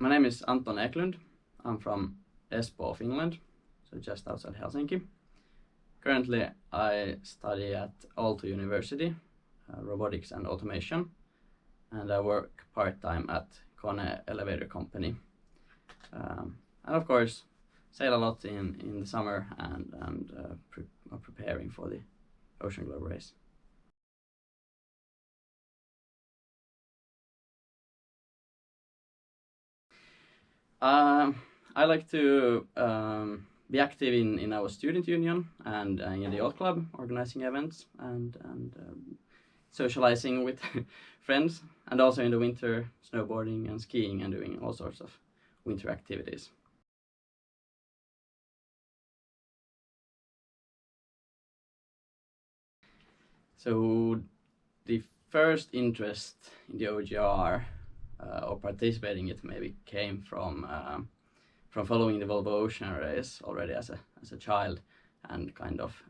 My name is Anton Eklund. I'm from Espoo, Finland, so just outside Helsinki. Currently, I study at Aalto University, robotics and automation, and I work part-time at Kone Elevator Company. And of course, sail a lot in the summer and are preparing for the Ocean Globe race. I like to be active in our student union and in the yacht club, organizing events and socializing with friends, and also in the winter snowboarding and skiing and doing all sorts of winter activities. So the first interest in the OGR or participating in it maybe came from following the Volvo Ocean race already as a child, and kind of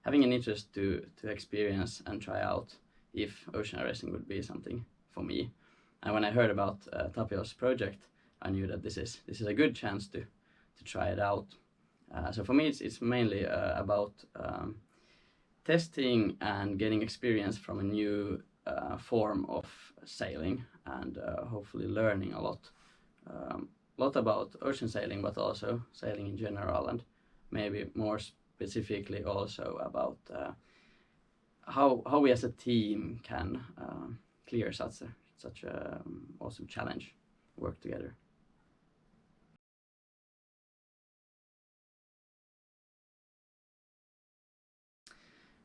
having an interest to experience and try out if ocean racing would be something for me. And when I heard about Tapio's project, I knew that this is a good chance to try it out. So for me, it's mainly about testing and getting experience from a new form of sailing, and hopefully learning a lot about ocean sailing, but also sailing in general, and maybe more specifically also about how we as a team can clear such a awesome challenge, work together.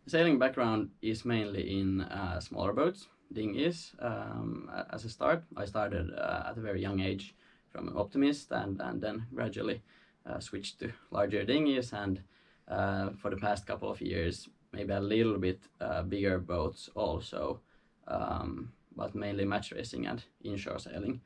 The sailing background is mainly in smaller boats, dinghies. As a start, I started at a very young age from an optimist, and then gradually switched to larger dinghies, and for the past couple of years maybe a little bit bigger boats also, but mainly match racing and inshore sailing.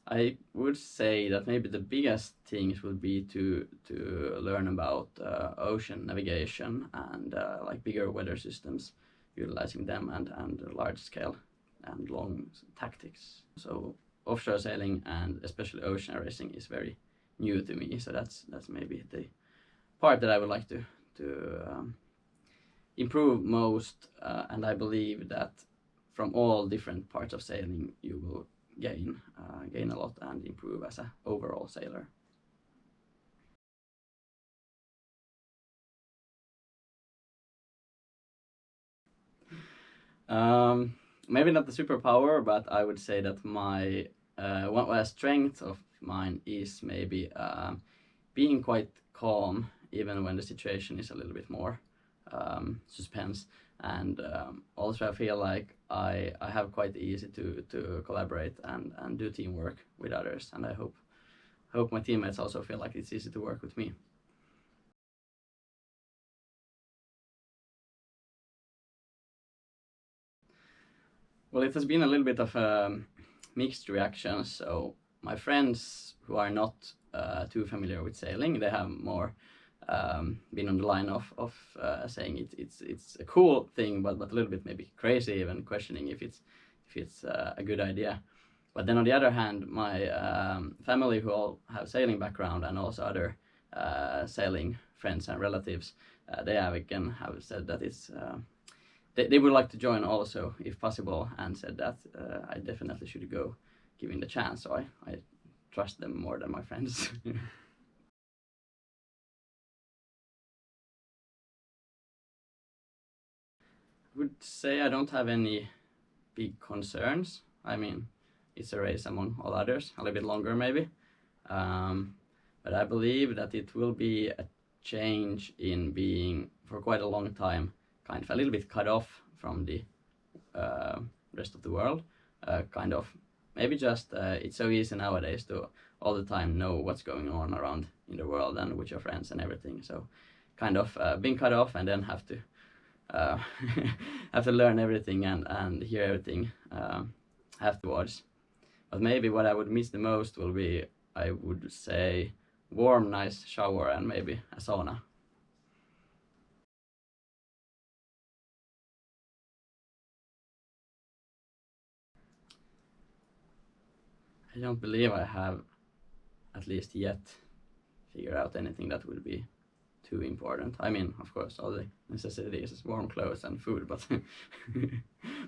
I would say that maybe the biggest things would be to learn about ocean navigation and like bigger weather systems, utilizing them, and large scale and long tactics. So offshore sailing and especially ocean racing is very new to me. So that's maybe the part that I would like to improve most. And I believe that from all different parts of sailing, you will gain a lot and improve as an overall sailor. Maybe not the superpower, but I would say that my one strength of mine is maybe being quite calm even when the situation is a little bit more suspense, and also I feel like I have quite easy to collaborate and do teamwork with others, and I hope my teammates also feel like it's easy to work with me. Well, it has been a little bit of mixed reactions. So my friends who are not too familiar with sailing, they have more been on the line of saying it's a cool thing, but a little bit maybe crazy, even questioning if it's a good idea. But then on the other hand, my family who all have sailing background, and also other sailing friends and relatives, they have said that it's they would like to join also if possible, and said that I definitely should go, giving the chance. So I trust them more than my friends. Would say I don't have any big concerns. I mean, it's a race among all others, a little bit longer maybe. But I believe that it will be a change in being, for quite a long time, kind of a little bit cut off from the rest of the world. Kind of, maybe just, it's so easy nowadays to all the time know what's going on around in the world and with your friends and everything. So kind of being cut off and then have to have to learn everything and hear everything afterwards. But maybe what I would miss the most will be, I would say, warm, nice shower and maybe a sauna. I don't believe I have, at least yet, figured out anything that would be too important. I mean, of course, all the necessities is warm clothes and food, but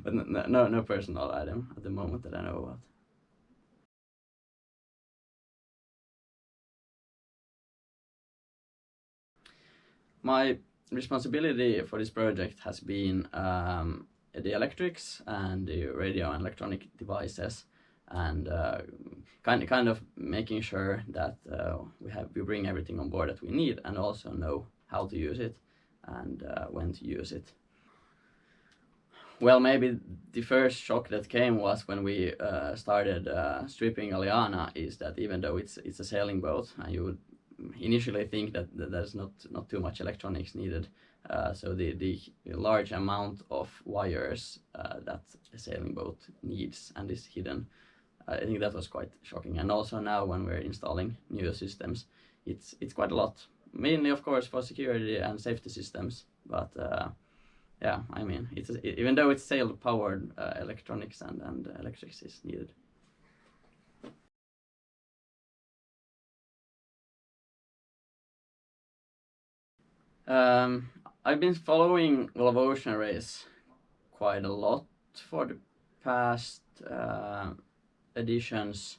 but no personal item at the moment that I know about. My responsibility for this project has been the electrics and the radio and electronic devices, and kind of making sure that we bring everything on board that we need, and also know how to use it and when to use it. Well, maybe the first shock that came was when we started stripping a liana, is that even though it's a sailing boat, and you would initially think that there's not too much electronics needed, so the large amount of wires that a sailing boat needs and is hidden, I think that was quite shocking. And also now when we're installing new systems, it's quite a lot, mainly of course for security and safety systems, but yeah, I mean, even though it's sail powered, electronics and electrics is needed. I've been following World of Ocean Race quite a lot for the past editions.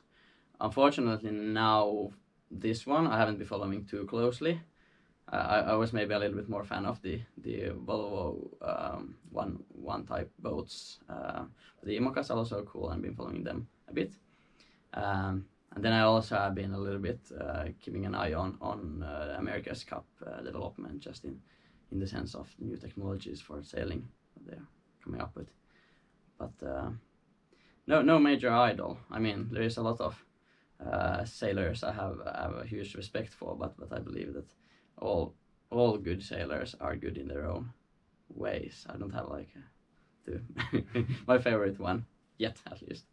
Unfortunately, now this one I haven't been following too closely. I was maybe a little bit more fan of the Volvo one type boats. The Imocas are also cool, and been following them a bit. And then I also have been a little bit keeping an eye on America's Cup development, just in the sense of new technologies for sailing that they're coming up with. But no major idol. I mean, there is a lot of sailors I have a huge respect for, but I believe that all good sailors are good in their own ways. I don't have like my favorite one yet, at least.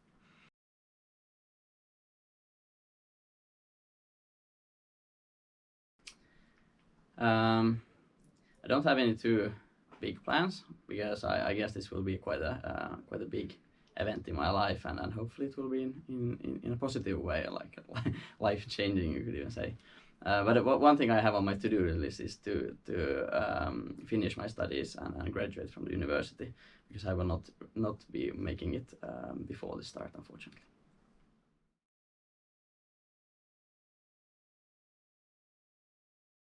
I don't have any too big plans, because I guess this will be quite a big event in my life, and hopefully it will be in a positive way, like life changing, you could even say. But one thing I have on my to-do list is to finish my studies and graduate from the university, because I will not be making it before the start, unfortunately.